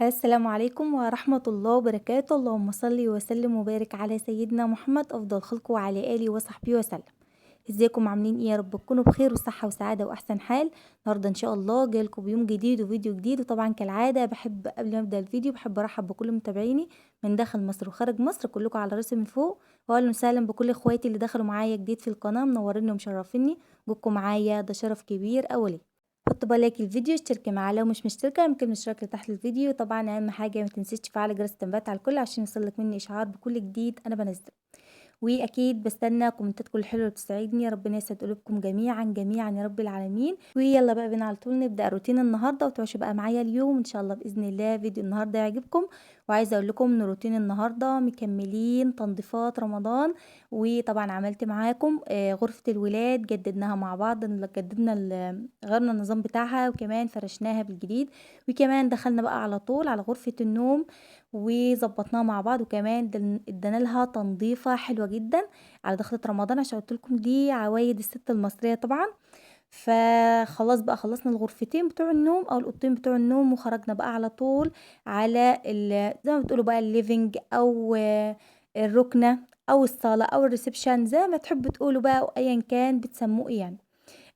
السلام عليكم ورحمة الله وبركاته، اللهم صل وسلم وبارك على سيدنا محمد أفضل خلقه وعلى آله وصحبه وسلم. ازيكم عاملين ايه؟ يا رب تكونوا بخير وصحة وسعادة وأحسن حال. النهارده إن شاء الله جايلكم بيوم جديد وفيديو جديد، وطبعا كالعادة بحب قبل ما أبدأ الفيديو بحب أرحب بكل متابعيني من داخل مصر وخارج مصر، كلكم على راسي من فوق. وأهلا وسهلا بكل اخواتي اللي دخلوا معايا جديد في القناة، منوريني ومشرفيني. وجودكم معايا ده شرف كبير أولي. حط بالك الفيديو، اشتركي معاه لو مش مشتركه، يمكن الاشتراك اللي تحت الفيديو. طبعا اهم حاجه ما تنسيش تفعلي جرس التنبيهات على الكل عشان يوصلك مني اشعار بكل جديد انا بنزله. واكيد بستنى كومنتاتكم الحلوه اللي بتسعدني، ربنا يسعد قلوبكم جميعا جميعا يا رب العالمين. ويلا بقى بينا على طول نبدا روتين النهارده، وتعيشوا بقى معايا اليوم ان شاء الله باذن الله فيديو النهارده يعجبكم. وعايزه اقول لكم ان روتين النهارده مكملين تنظيفات رمضان. وطبعا عملت معاكم غرفه الولاد، جددناها مع بعض، غيرنا النظام بتاعها وكمان فرشناها بالجديد. وكمان دخلنا بقى على طول على غرفه النوم وظبطناها مع بعض، وكمان ادانا لها تنظيفه حلوه جدا على دخلة رمضان، عشان قلت لكم دي عوايد الست المصريه طبعا. فخلاص بقى خلصنا الغرفتين بتوع النوم او الاوضتين بتوع النوم، وخرجنا بقى على طول على زي ما بتقولوا بقى الليفينج او الركنه او الصاله او الريسبشن، زي ما تحبوا تقولوا بقى، او ايا كان بتسموه إيه يعني.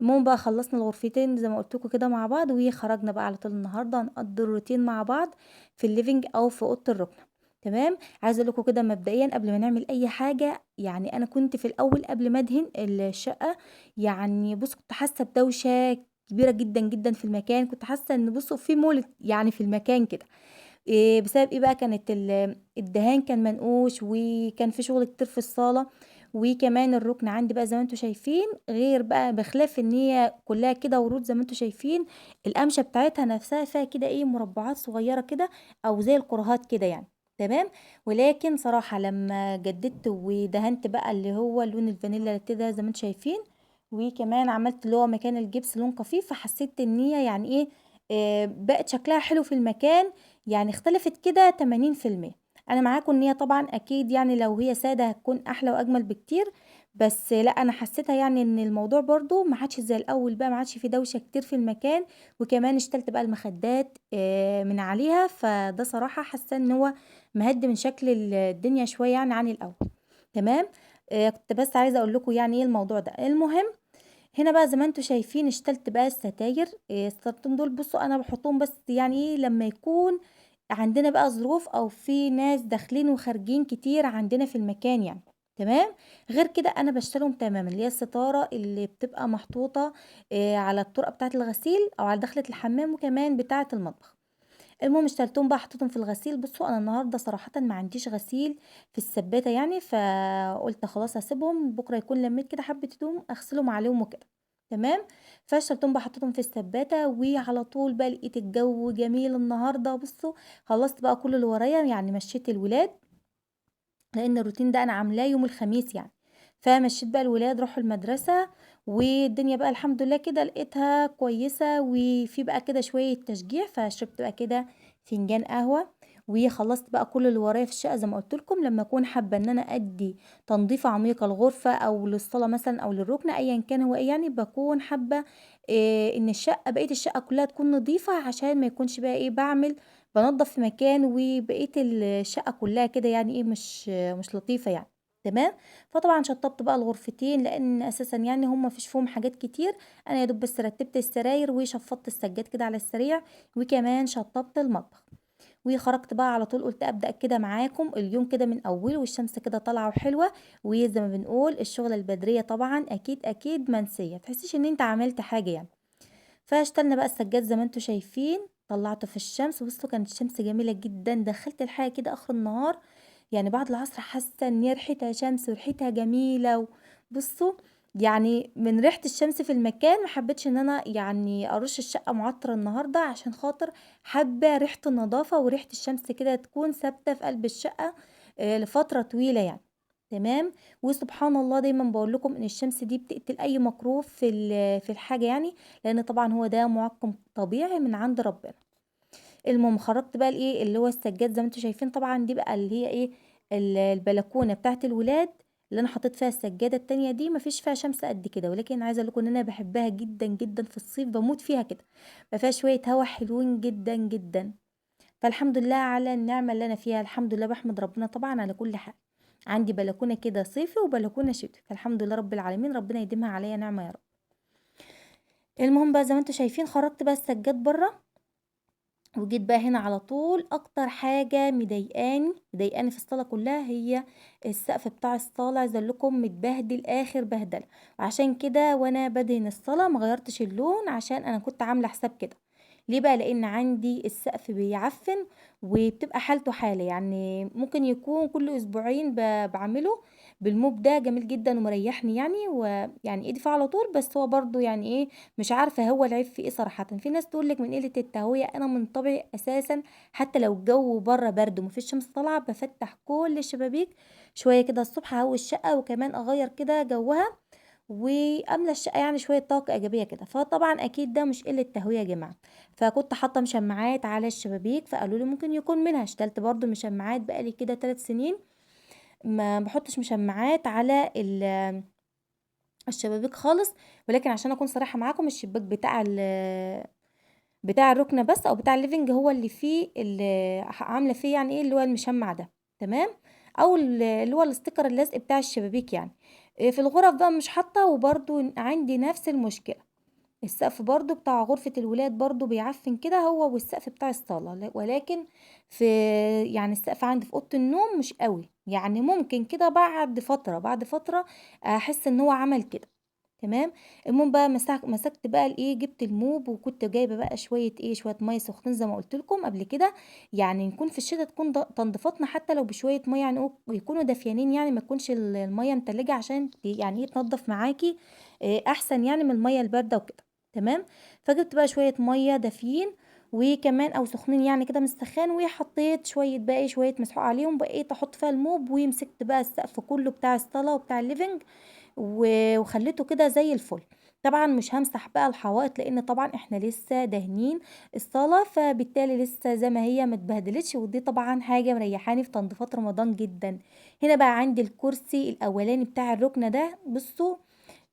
المهم بقى خلصنا الغرفتين زي ما قلت لكم كده مع بعض، وخرجنا بقى على طول النهارده نقضي الروتين مع بعض في الليفينج او في اوضه الركنه. تمام. عايزه اقول لكم كده مبدئيا قبل ما نعمل اي حاجه، يعني انا كنت في الاول قبل ما ادهن الشقه، يعني بص كنت حاسه بدوشه كبيره جدا جدا في المكان. كنت حاسه ان بصوا في مولد يعني في المكان كده. إيه بسبب ايه بقى؟ كانت الدهان كان منقوش، وكان في شغل كتير في الصالة. وكمان الركن عندي بقى زي ما انتوا شايفين، غير بقى بخلاف ان هي كلها كده ورود زي ما انتوا شايفين، القمشة بتاعتها نفسها فيها كده ايه مربعات صغيرة كده، او زي الكرهات كده يعني. تمام. ولكن صراحة لما جددت ودهنت بقى اللي هو لون الفانيلا كده زي ما انتوا شايفين، وكمان عملت اللي هو مكان الجبس لون كفيف، فحسيت ان هي يعني ايه، بقت شكلها حلو في المكان. يعني اختلفت كده 80%. انا معاكم ان هي طبعا اكيد يعني لو هي سادة هتكون احلى واجمل بكتير، بس لا انا حسيتها يعني ان الموضوع برضو ما عادش زي الاول بقى، ما عادش في دوشة كتير في المكان. وكمان اشتلت بقى المخدات من عليها، فده صراحة حاسة ان هو مهدي من شكل الدنيا شوية يعني عن الاول. تمام. كنت بس عايزة اقول لكم يعني ايه الموضوع ده. المهم هنا بقى زي ما انتوا شايفين اشتلت بقى الستاير. الستارتين دول بصوا انا بحطهم بس يعني ايه لما يكون عندنا بقى ظروف او في ناس داخلين وخارجين كتير عندنا في المكان يعني. تمام. غير كده انا بشتريهم تماما، اللي هي الستاره اللي بتبقى محطوطه على الطرقه بتاعه الغسيل او على دخله الحمام وكمان بتاعه المطبخ. المهم اشتريتهم بقى حطيتهم في الغسيل. بصوا انا النهارده صراحه ما عنديش غسيل في السباته يعني، فقلت خلاص هسيبهم بكره يكون لميت كده حبه هدوم اغسلهم عليهم وكده. تمام. فاشتريتهم بقى حطيتهم في السباته، وعلى طول بقى لقيت الجو جميل النهارده. بصوا خلصت بقى كل اللي ورايا، يعني مشيت الولاد لان الروتين ده انا عاملاه يوم الخميس يعني. فمشيت بقى الولاد راحوا المدرسة، والدنيا بقى الحمد لله كده لقيتها كويسة، وفي بقى كده شوية تشجيع، فشربت بقى كده فنجان قهوة. وخلصت بقى كل اللي ورايا في الشقة زي ما قلت لكم. لما اكون حابة ان انا ادي تنظيفة عميقة للغرفة او للصالة مثلا او للركن ايا كان هو ايه، يعني بكون حابة إيه ان الشقة بقية الشقة كلها تكون نظيفة، عشان ما يكونش بقى ايه بعمل بنضف في مكان وبقية الشقة كلها كده يعني ايه مش لطيفة يعني. تمام. فطبعا شطبت بقى الغرفتين لان اساسا يعني هم مفيش فيهم حاجات كتير. انا يا دوب بس رتبت السراير وشفطت السجاد كده على السريع، وكمان شطبت المطبخ. وخرجت بقى على طول، قلت ابدا كده معاكم اليوم كده من اوله والشمس كده طالعه وحلوه. وزي ما بنقول الشغله البدريه طبعا اكيد اكيد منسيه، تحسيش ان انت عملت حاجه يعني. فاشتلنا بقى السجاد زي ما انتوا شايفين، طلعته في الشمس. بصوا كانت الشمس جميله جدا، دخلت الحاجه كده اخر النهار يعني بعد العصر، حاسه ان هي ريحتها شمس وريحتها جميله. بصوا يعني من ريحه الشمس في المكان ما حبيتش ان انا يعني ارش الشقه معطره النهارده، عشان خاطر حابه ريحه النظافه وريحه الشمس كده تكون ثابته في قلب الشقه لفتره طويله يعني. تمام. وسبحان الله دايما بقول لكم ان الشمس دي بتقتل اي ميكروب في الحاجه يعني، لان طبعا هو ده معقم طبيعي من عند ربنا. المهم خرجت بقى الايه اللي هو السجاد زي ما انتم شايفين، طبعا دي بقى اللي هي ايه البلكونه بتاعت الولاد اللي انا حطيت فيها السجاده التانية دي. مفيش فيها شمس قد كده، ولكن عايزه اقول لكم ان انا بحبها جدا جدا في الصيف، بموت فيها كده، بقى فيها شويه هوا حلوين جدا جدا. فالحمد لله على النعمة اللي أنا فيها، الحمد لله باحمد ربنا طبعًا على كل حال. عندي بلكونة كده صيفي وبلكونة شتوي، فالحمد لله رب العالمين، ربنا يديمها عليَّ نعمة يا رب. المهم بقى زي ما أنتم شايفين خرّجت بقى السجاد برّه، وجيت بقى هنا على طول أكتر حاجة مضايقاني في الصالة كلّها هي السقف بتاع الصالة، عايزة أقول لكم متبهدل آخر بهدلة، وعشان كده وأنا بادهن الصالة ما غيّرتش اللون عشان أنا كنت عاملة حساب كده. ليه بقى؟ لإن عندي السقف بيعفّن وبتبقى حالته حالة، يعني ممكن يكون كل أسبوعين باعمله بالموب ده جميل جدًا ومريحني يعني، ويعني إيدي فيه على طول، بس هو برضه يعني إيه، مش عارفة هو العيب في إيه صراحةً. في ناس تقول لِك من قلة التهوية، أنا من طبعي أساسًا حتى لو الجو برّه برد وما فيش شمس طالعة بافتح كل الشبابيك شوية كده الصبح أهوي الشقة، وكمان أغيّر كده جوّها وأملى الشقة يعني شوية طاقة إيجابية كده. فطبعًا أكيد ده مش قلة تهوية يا جماعة. فكنت حاطة مشمعات على الشبابيك، فقالوا لي ممكن يكون منها. اشتريت برضه مشمعات بقى لي كده 3 سنين ما باحطش مشمعات على الشبابيك خالص، ولكن عشان أكون صريحة معاكم الشباك بتاع الرُكنة بس أو بتاع الliving هو اللي فيه عاملة فيه يعني إيه، اللي هو المشمّع ده، تمام، أو اللي هو الsticker اللزق بتاع الشبابيك يعني. في الغرف بقى مش حاطة، وبرضه عندي نفس المشكلة. السقف برضه بتاع غرفة الولاد برضه بيعفّن كده هو والسقف بتاع الصالة، ولكن في يعني السقف عندي في أوضة النوم مش أوي، يعني ممكن كده بعد فترة أحس إن هو عمل كده. تمام. المهم بقى مسكت بقى جبت الموب، وكنت جايبة بقى شوية مَيّة سخنين زي ما قُلت لكم قبل كده، يعني نكون في الشتا تكون تنضيفاتنا حتى لو بشوية مَيّة يعني يكونوا دافيانين يعني ما تكونش المَيّة متلجة عشان يعني إيه تنضف معاكِ أحسن يعني من المَيّة الباردة وكده، تمام. فجبت بقى شوية مَيّة دافيين وكمان أو سخنين يعني كده من السخان، وحطيت شوية مسحوق عليهم، بقيت أحط فيها الموب، ومسكت بقى السقف كله بتاع الصالة وبتاع الliving وخلّيته كده زي الفل. طبعًا مش هامسح بقى الحوائط لإن طبعًا إحنا لسه داهنين الصالة، فبالتالي لسه زي ما هي ما اتبهدلتش، ودي طبعًا حاجة مريحاني في تنضيفات رمضان جدًا. هنا بقى عندي الكرسي الأولاني بتاع الرُكنة ده، بُصّوا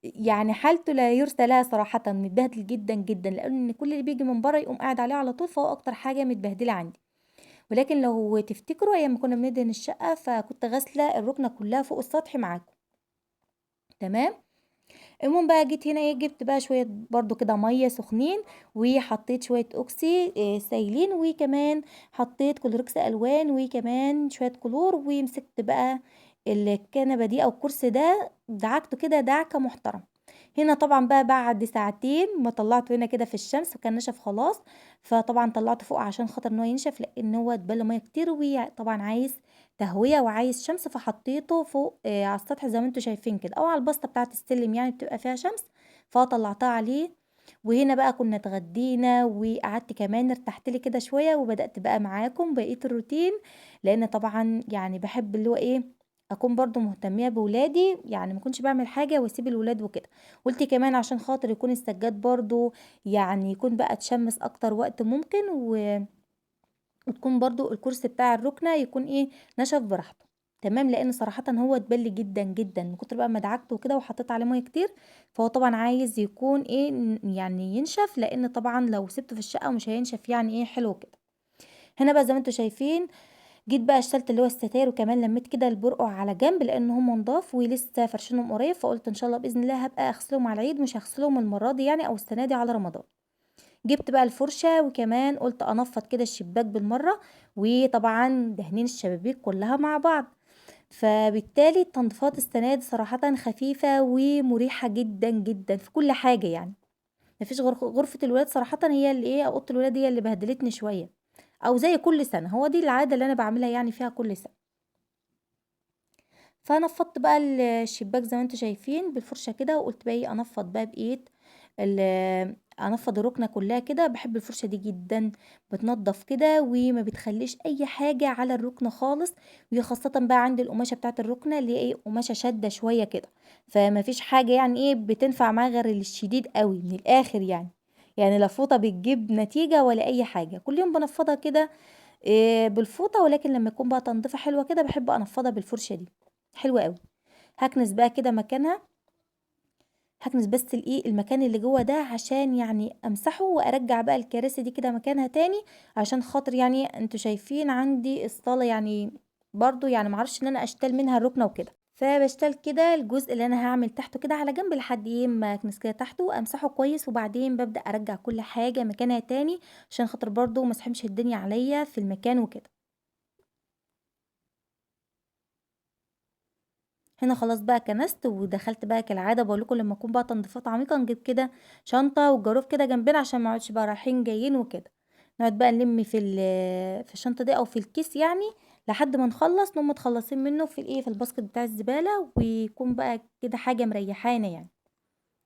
يعني حالته لا يُرثى لها صراحةً، متبهدل جدًا، جدًا، لإن كل اللي بييجي من برّه يقوم قاعد عليه على طول، فهو أكتر حاجة متبهدلة عندي. ولكن لو تفتكروا أيام ما كنا بندهن الشقة، فكنت غاسلة الرُكنة كلها فوق السطح معاكم، تمام. المهم بقى جيت هنا إيه، جبت بقى شوية برضه كده مَيّة سخنين، وحطيت شوية أوكسي سايلين، وكمان حطيت كلوركس ألوان، وكمان شوية كلور، ومسكت بقى الكنبة دي أو الكرسي ده دعكته كده دعكة محترمة. هنا طبعًا بقى بعد ساعتين ما طلّعته هنا كده في الشمس وكان نشف خلاص، فطبعًا طلّعته فوق عشان خاطر إن هو ينشف، لإن هو اتبل مَيّة كتير وطبعًا عايز تهوية وعايز شمس، فحطيته فوق على السطح زي ما أنتم شايفين كده، أو على البسطة بتاعة السلم يعني بتبقى فيها شمس، فطلّعتها عليه. وهنا بقى كنا اتغدينا وقعدت كمان ارتحت لي كده شوية، وبدأت بقى معاكم بقية الروتين، لإن طبعًا يعني باحب اللي هو إيه، أكون برضه مهتمية بولادي، يعني ما اكونش باعمل حاجة واسيب الولاد وكده. قُلت كمان عشان خاطر يكون السجاد برضه يعني يكون بقى اتشمس أكتر وقت ممكن، وتكون برضه الكرسي بتاع الرُكنة يكون إيه، نشف براحته، تمام. لإن صراحةً هو اتبل جدًا، جدًا من كتر بقى ما دعكته وكده وحطيت عليه مَيّة كتير، فهو طبعًا عايز يكون إيه، يعني ينشف، لإن طبعًا لو سِبته في الشقة مش هينشف يعني إيه حلو كده. هنا بقى زي ما أنتم شايفين جيت بقى اشتريت اللي هو الستاير، وكمان لميت كده البرقع على جنب لإن هم نضاف ولسه فارشينهم قريب، فقُلت إن شاء الله بإذن الله هابقى أغسلهم على العيد، مش هاغسلهم المرة دي يعني أو السنة دي على رمضان. جبت بقى الفرشة وكمان قُلت أنفّض كده الشباك بالمرّة، وطبعًا دهنين الشبابيك كلّها مع بعض. فبالتالي التنضيفات السنة دي صراحةً خفيفة ومريحة جدًا، جدًا في كل حاجة يعني. ما فيش غير غرفة الولاد صراحةً هي اللي إيه، أو أوضة الولاد هي اللي بهدلتني شوية، أو زي كل سنة، هو دي العادة اللي أنا باعملها يعني فيها كل سنة. فنفّضت بقى الشباك زي ما أنتم شايفين بالفرشة كده، وقُلت بقى إيه أنفّض بقى بإيد أنفّض الرُكنة كلّها كده، باحب الفرشة دي جدًا، بتنضّف كده وما بتخلّيش أي حاجة على الرُكنة خالص، وهي خاصةً بقى عندي القماشة بتاعة الرُكنة اللي هي إيه، قماشة شادة شوية كده، فما فيش حاجة يعني إيه بتنفع معاه غير الشديد أوي من الآخر يعني، يعني لا فوطة بتجيب نتيجة ولا أي حاجة، كل يوم بانفّضها كده بالفوطة، ولكن لمّا يكون بقى تنضيفة حلوة كده باحب أنفّضها بالفرشة دي، حلوة أوي. هاكنس بقى كده مكانها هاكنس بس المكان اللي جوه ده عشان يعني امسحه وارجع بقى الكراسي دي كده مكانها تاني، عشان خاطر يعني انتوا شايفين عندي الصالة يعني برضو يعني معرفش ان انا اشتال منها الركنة وكده، فباشتال كده الجزء اللي انا هعمل تحته كده على جنب لحد ما اكنس كده تحته امسحه كويس، وبعدين ببدأ ارجع كل حاجة مكانها تاني عشان خاطر برضو ما اسحمش الدنيا عليا في المكان وكده. هنا خلاص بقى كنست ودخلت بقى كالعادة، باقول لكم لمّا أكون بقى تنضيفات عميقة نجيب كده شنطة وجاروف كده جنبنا عشان ما نقعدش بقى رايحين جايين وكده، نقعد بقى نلم في الشنطة دي أو في الكيس يعني لحد ما نخلّص، نقوم متخلصين منه في الباسكت بتاع الزبالة، ويكون بقى كده حاجة مريحانا يعني.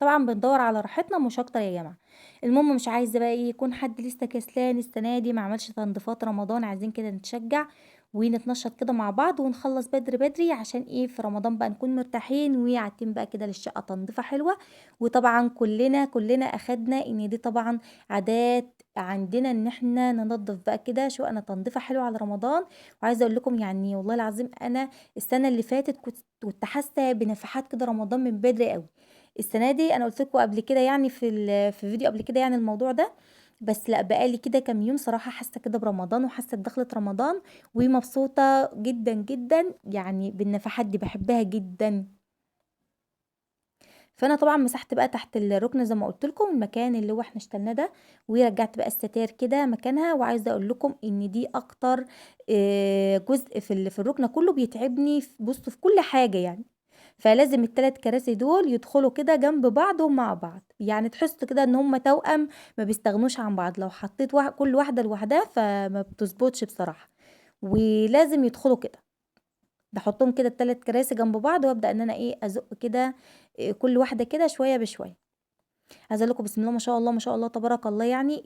طبعًا بندوّر على راحتنا مش أكتر يا جماعة. المهم مش عايزة بقى يكون حد لسه كسلان السنة دي ما عملش تنضيفات رمضان، عايزين كده نتشجّع ونتنشّط كده مع بعض ونخلّص بدري، بدري عشان في رمضان بقى نكون مرتاحين وعايدين بقى كده للشقة تنضيفة حلوة. وطبعًا كُلّنا أخدنا إن دي طبعًا عادات عندنا إن إحنا ننضّف بقى كده شققنا تنضيفة حلوة على رمضان. وعايزة أقول لكم يعني والله العظيم أنا السنة اللي فاتت كنت حاسة بنفحات كده رمضان من بدري أوي. السنة دي أنا قُلت لكم قبل كده يعني في فيديو قبل كده يعني الموضوع ده، بس لأ بقى لي كده كام يوم صراحة حاسة كده برمضان وحاسة بدخلة رمضان، ومبسوطة جدًا، جدًا يعني بالنفحات دي باحبها جدًا. فأنا طبعًا مسحت بقى تحت الرُكنة زي ما قُلت لكم المكان اللي هو إحنا اشتلناه ده، ورجّعت بقى الستاير كده مكانها، وعايزة أقول لكم إن دي أكتر جزء في الرُكنة كلّه بيتعبني بُصّوا في كل حاجة يعني. فلازم ال3 كراسي دول يدخلوا كده جنب بعض ومع بعض، يعني تحسّوا كده إن هُم توأم ما بيستغنوش عن بعض، لو حطيت كل واحدة لوحدها فما بتضبطش بصراحة، ولازم يدخلوا كده، باحطهم كده ال3 كراسي جنب بعض وابدأ إن أنا أزُق كده كل واحدة كده شوية بشوية. عايزة أقول لكم بسم الله ما شاء الله، ما شاء الله تبارك الله يعني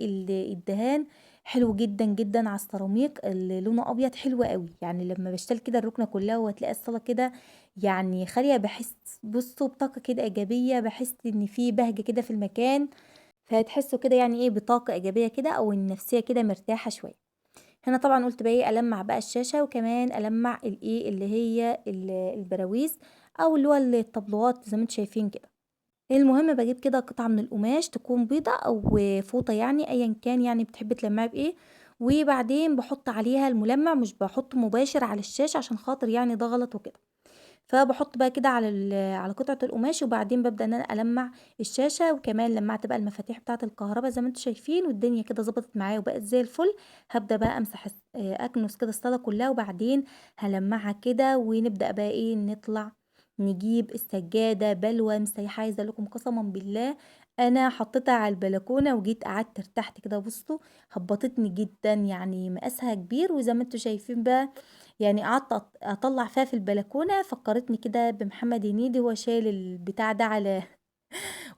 الدهان حلو جدًا، جدًا على السيراميك اللي لونه أبيض حلو أوي، يعني لمّا باشتري كده الركنة كلها وتلاقي الصالة كده يعني خالية باحس بُصّوا بطاقة كده إيجابية، باحس إن في بهجة كده في المكان، فتحسوا كده يعني بطاقة إيجابية كده أو النفسية كده مرتاحة شوية. هنا طبعًا قُلت بقى ألمّع بقى الشاشة وكمان ألمّع اللي هي البراويز أو اللي هو التابلوهات زي ما أنتم شايفين كده. المهم باجيب كده قطعة من القماش تكون بيضة أو فوطة يعني أيًا كان يعني بتحبي تلمّعي بإيه، وبعدين باحط عليها الملمع مش باحطه مباشر على الشاشة عشان خاطر يعني ده غلط وكده، فباحط بقى كده على قطعة القماش وبعدين بابدأ إن أنا ألمّع الشاشة، وكمان لمّعت بقى المفاتيح بتاعة الكهربا زي ما أنتم شايفين والدنيا كده ضبطت معايا وبقت زي الفل. هابدأ بقى أمسح أكنس كده الصالة كلها وبعدين هالمّعها كده ونبدأ بقى نطلع نجيب السجادة بلوى مسيحاه. عايزة أقول لكم قسمًا بالله أنا حطيتها على البلكونة وجيت قعدت ارتحت كده بُصّوا هبّطتني جدًا، يعني مقاسها كبير وزي ما أنتم شايفين بقى يعني قعدت أطلّع فيها في البلكونة فكّرتني كده بمحمد هنيدي وهو شايل البتاع ده على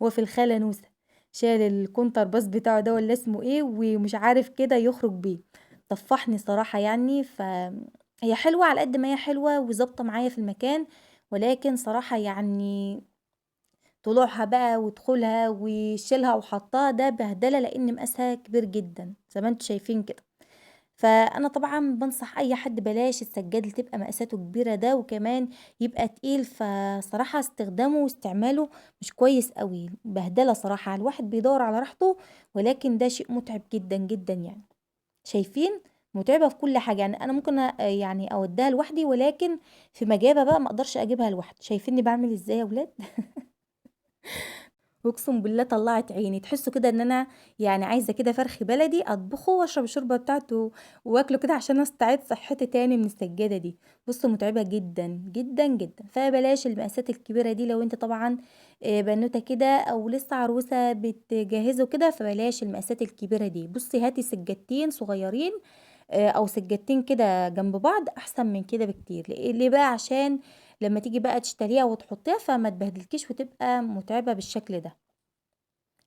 هو في الخالة نوسة، شايل الكونترباس بتاعه ده والّا اسمه إيه ومش عارف كده يخرج بيه، طفّحني صراحة يعني هي حلوة على قد ما هي حلوة وضابطة معايا في المكان، ولكن صراحة يعني طلوعها بقى ودخولها وشيلها وحطّها ده بهدلة لإن مقاسها كبير جدًا، زي ما أنتم شايفين كده. فأنا طبعًا بانصح أي حد بلاش السجاد اللي تبقى مقاساته كبيرة ده، وكمان يبقى تقيل، فصراحة استخدامه واستعماله مش كويس أوي، بهدلة صراحة، الواحد بيدوّر على راحته، ولكن ده شيء مُتعب جدًا، جدًا يعني. شايفين؟ مُتعبة في كل حاجة، يعني أنا ممكن يعني أودّيها لوحدي، ولكن في مجابة بقى ما أقدرش أجيبها لوحدي، شايفينّي باعمل إزاي يا ولاد؟ واقسم بالله طلّعت عيني، تحسّوا كده إن أنا يعني عايزة كده فرخ بلدي أطبخه وأشرب الشوربة بتاعته وآكله كده عشان أستعيد صحتي تاني من السجادة دي. بُصّوا متعبة جدًا، جدًا، جدًا، فبلاش المقاسات الكبيرة دي لو أنتِ طبعًا بنوتة كده أو لسه عروسة بتجهّزي وكده، فبلاش المقاسات الكبيرة دي. بُصّي هاتي سجادتين صغيّرين أو سجادتين كده جنب بعض أحسن من كده بكتير، ليه بقى؟ عشان لمّا تيجي بقى تشتريها وتحطيها فما تبهدلكيش وتبقى متعبة بالشكل ده.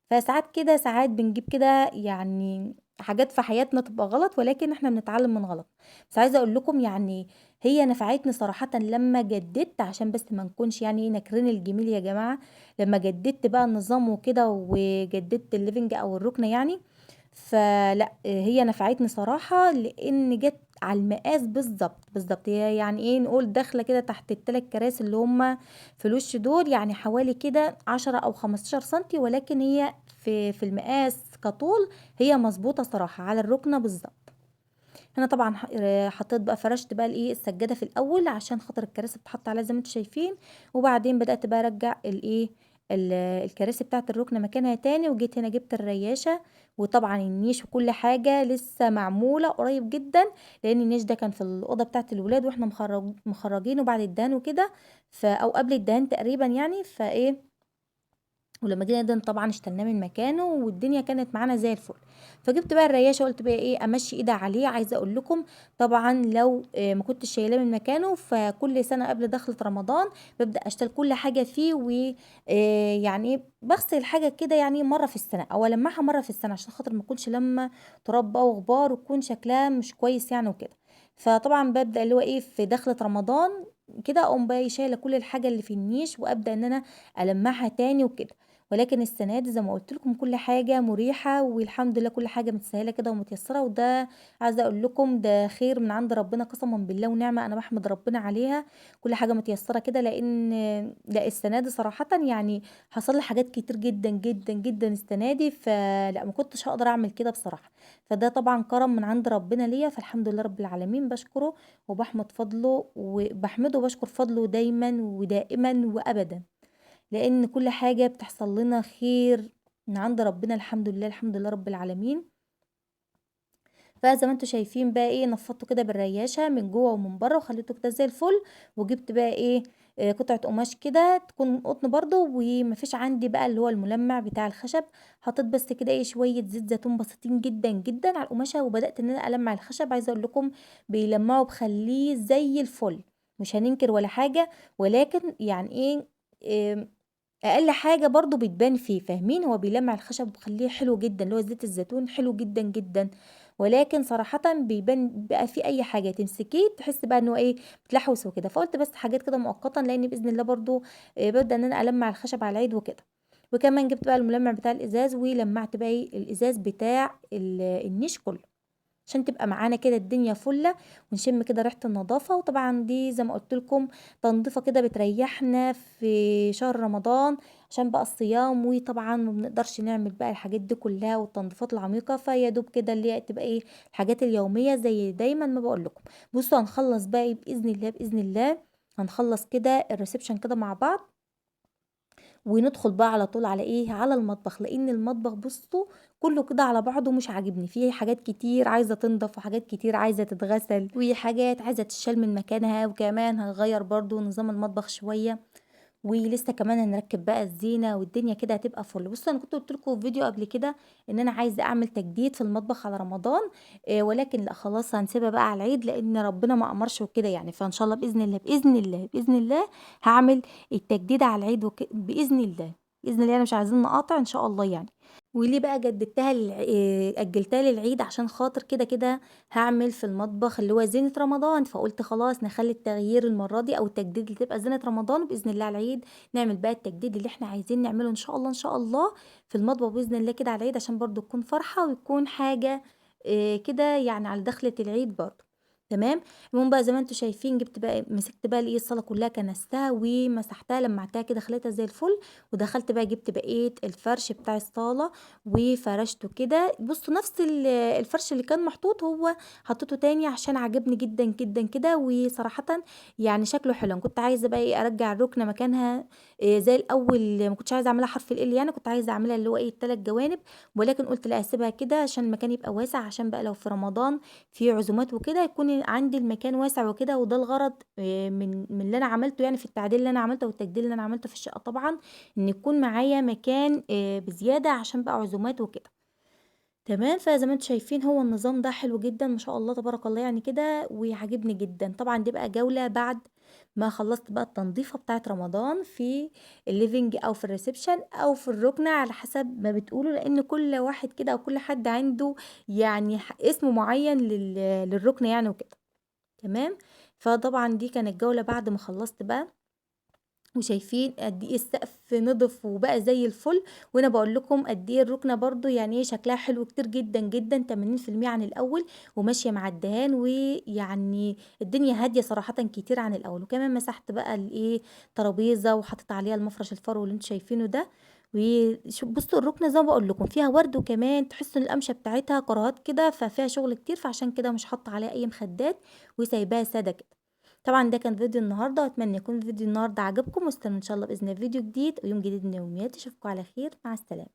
فساعات كده ساعات بنجيب كده يعني حاجات في حياتنا تبقى غلط، ولكن إحنا بنتعلم من غلط. بس عايزة أقول لكم يعني هي نفعتني صراحةً لمّا جددت عشان بس ما نكونش يعني ناكرين الجميل يا جماعة، لمّا جددت بقى النظام وكده وجددت الليفينج أو الرُكنة يعني، فلأ هي نفعتني صراحة، لإن جات على المقاس بالضبط، هي يعني إيه نقول داخلة كده تحت ال3 كراسي اللي هُم في الوش دول، يعني حوالي كده 10 أو 15 سنتي، ولكن هي في المقاس كطول هي مضبوطة صراحة على الركنة بالضبط. هنا طبعًا حطيت بقى فرشت بقى الإيه السجادة في الأول عشان خاطر الكراسي بتتحط عليها زي ما أنتم شايفين، وبعدين بدأت بقى أرجّع الإيه الكراسي بتاعة الرُكنة مكانها تاني، وجيت هنا جِبت الرياشة، وطبعًا النيش وكل حاجة لسه معمولة قريب جدًا، لإن النيش ده كان في الأوضة بتاعة الولاد وإحنا مخرّجينه بعد الدهان وكده، أو قبل الدهان تقريبًا يعني، فإيه ولمّا جينا ندهن طبعًا اشتلناه من مكانه والدنيا كانت معانا زي الفل. فجِبت بقى الرياشة قُلت بقى إيه أمشّي إيدي عليه، عايزة أقول لكم طبعًا لو ما كنتش شايلاه من مكانه، فكل سنة قبل دخلة رمضان بابدأ أشتري كل حاجة فيه و يعني إيه باغسل الحاجة كده يعني مرّة في السنة أو ألمّعها مرّة في السنة عشان خاطر ما تكونش لامة تراب بقى وغبار وتكون شكلها مش كويس يعني وكده. فطبعًا بابدأ اللي هو إيه في دخلة رمضان كده أقوم بقى إيه شايلة كل الحاجة اللي في النيش وأبدأ إن أنا ألمّعها تاني وكده. ولكن السنة دي زي ما قُلت لكم كل حاجة مُريحة والحمد لله كل حاجة متسهّلة كده ومتيسّرة، وده عايزة أقول لكم ده خير من عند ربنا قسمًا بالله ونعمة أنا باحمد ربنا عليها، كل حاجة متيسّرة كده لإن لأ السنة دي صراحةً يعني حصل لي حاجات كتير جدًا، جدًا، جدًا السنة دي، فلأ ما كنتش هاقدر أعمل كده بصراحة، فده طبعًا كرم من عند ربنا ليّا، فالحمد لله رب العالمين باشكره وباحمد فضله وباحمده وباشكر فضله دايمًا ودائمًا وأبدًا. لإن كل حاجة بتحصل لنا خير من عند ربنا الحمد لله، الحمد لله رب العالمين. فزي ما أنتم شايفين بقى إيه نفّضته كده بالرياشة من جوّه ومن برّه وخلّيته كده زي الفل، وجِبت بقى إيه قطعة قماش كده تكون قطن برضه وما فيش عندي بقى اللي هو المُلمّع بتاع الخشب، حطيت بس كده إيه شوية زيت زيتون بسيطين جدًا، جدًا على القماشة وبدأت إن أنا ألمّع الخشب، عايزة أقول لكم بيلمّعوا بيخلّيه زي الفل، مش هننكر ولا حاجة، ولكن يعني إيه آمم أقل حاجة برضه بتبان فيه، فاهمين؟ هو بيلمّع الخشب وبيخلّيه حلو جدًا، اللي هو زيت الزيتون حلو جدًا، جدًا، ولكن صراحةً بيبان بقى فيه أي حاجة تمسكيه تحسّي بقى إن هو إيه، بيتلحوس وكده، فقُلت بس حاجات كده مؤقتًا لإن بإذن الله برضه بابدأ إن أنا ألمّع الخشب على العيد وكده. وكمان جِبت بقى الملمّع بتاع الإزاز ولمّعت بقى إيه، الإزاز بتاع النيش كُلّه. عشان تبقى معانا كده الدنيا فُلّة ونشم كده ريحة النضافة، وطبعًا دي زي ما قُلت لكم تنضيفة كده بتريحنا في شهر رمضان عشان بقى الصيام، وطبعًا ما بنقدرش نعمل بقى الحاجات دي كلّها والتنضيفات العميقة، فيا دوب كده اللي هي تبقى إيه الحاجات اليومية زي دايمًا ما باقول لكم. بُصّوا هنخلّص بقى إيه بإذن الله، بإذن الله هنخلّص كده الreception كده مع بعض وندخل بقى على طول على إيه، على المطبخ، لإن المطبخ بُصّوا كلّه كده على بعضه مش عاجبني، فيه حاجات كتير عايزة تنضف وحاجات كتير عايزة تتغسل، وحاجات عايزة تتشال من مكانها، وكمان هنغيّر برضه نظام المطبخ شوية. ولسه كمان هنركب بقى الزينة والدنيا كده هتبقى فل. بصوا انا كنت قلت لكم في فيديو قبل كده ان انا عايزه اعمل تجديد في المطبخ على رمضان ولكن لا خلاص هنسيبها بقى على العيد لان ربنا ما امرش وكده يعني، فان شاء الله باذن الله باذن الله باذن الله هعمل التجديد على العيد باذن الله باذن الله، انا مش عايزين نقاطع ان شاء الله يعني. وليه بقى جددتها أجّلتها للعيد عشان خاطر كده هاعمل في المطبخ اللي هو زينة رمضان، فقُلت خلاص نخلّي التغيير المرّة دي أو التجديد اللي تبقى زينة رمضان وبإذن الله على العيد نعمل بقى التجديد اللي إحنا عايزين نعمله إن شاء الله، إن شاء الله في المطبخ بإذن الله كده على العيد عشان برضه تكون فرحة وتكون حاجة كده يعني على دخلة العيد برضه، تمام. المهم بقى زي ما أنتم شايفين جِبت بقى مسكت بقى الصالة كلّها كنستها ومسحتها لمّعتها كده خليتها زي الفل، ودخلت بقى جِبت بقية الفرش بتاع الصالة وفرشته كده، بُصّوا نفس الفرش اللي كان محطوط هو حطيته تاني عشان عجبني جدًا، جدًا كده، وصراحةً يعني شكله حلو، أنا كنت عايزة بقى إيه أرجّع الرُكنة مكانها زي الأول، ما كنتش عايزة أعملها حرف الL يعني، كنت عايزة أعملها اللي هو إيه ال3 جوانب، ولكن قُلت لأ أسيبها كده عشان المكان يبقى واسع، عشان بقى لو في رمضان في عزومات وكده يكون عندي المكان واسع وكده، وده الغرض من اللي أنا عملته يعني في التعديل اللي أنا عملته والتجديد اللي أنا عملته في الشقة طبعًا، إن يكون معايا مكان بزيادة عشان بقى عزومات وكده، تمام. فزي ما أنتم شايفين هو النظام ده حلو جدًا ما شاء الله تبارك الله يعني كده وعاجبني جدًا. طبعًا دي بقى جولة بعد ما خلّصت بقى التنضيفة بتاعة رمضان في الliving أو في الreception أو في الرُكنة على حسب ما بتقولوا، لإن كل واحد كده أو كل حد عنده يعني اسم معيّن للرُكنة يعني وكده، تمام. فطبعًا دي كانت جولة بعد ما خلّصت بقى وشايفين قد إيه السقف نضف وبقى زي الفل، وأنا باقول لكم قد إيه الرُكنة برضه يعني إيه شكلها حلو كتير جدًا، جدًا 80% عن الأول، وماشية مع الدهان، ويعني الدنيا هادية صراحةً كتير عن الأول، وكمان مسحت بقى الإيه ترابيزة وحطيت عليها المفرش الفرو اللي أنتم شايفينه ده، بُصّوا الرُكنة زي ما باقول لكم فيها ورد، وكمان تحسّوا إن القمشة بتاعتها كراهات كده، ففيها شغل كتير، فعشان كده مش حاطة عليها أي مخدات وسايباها سادة كده. طبعًا ده كان فيديو النهارده، وأتمنى يكون فيديو النهارده عجبكم، واستنوا إن شاء الله بإذن الله فيديو جديد ويوم جديد من يومياتي، أشوفكم على خير، مع السلامة.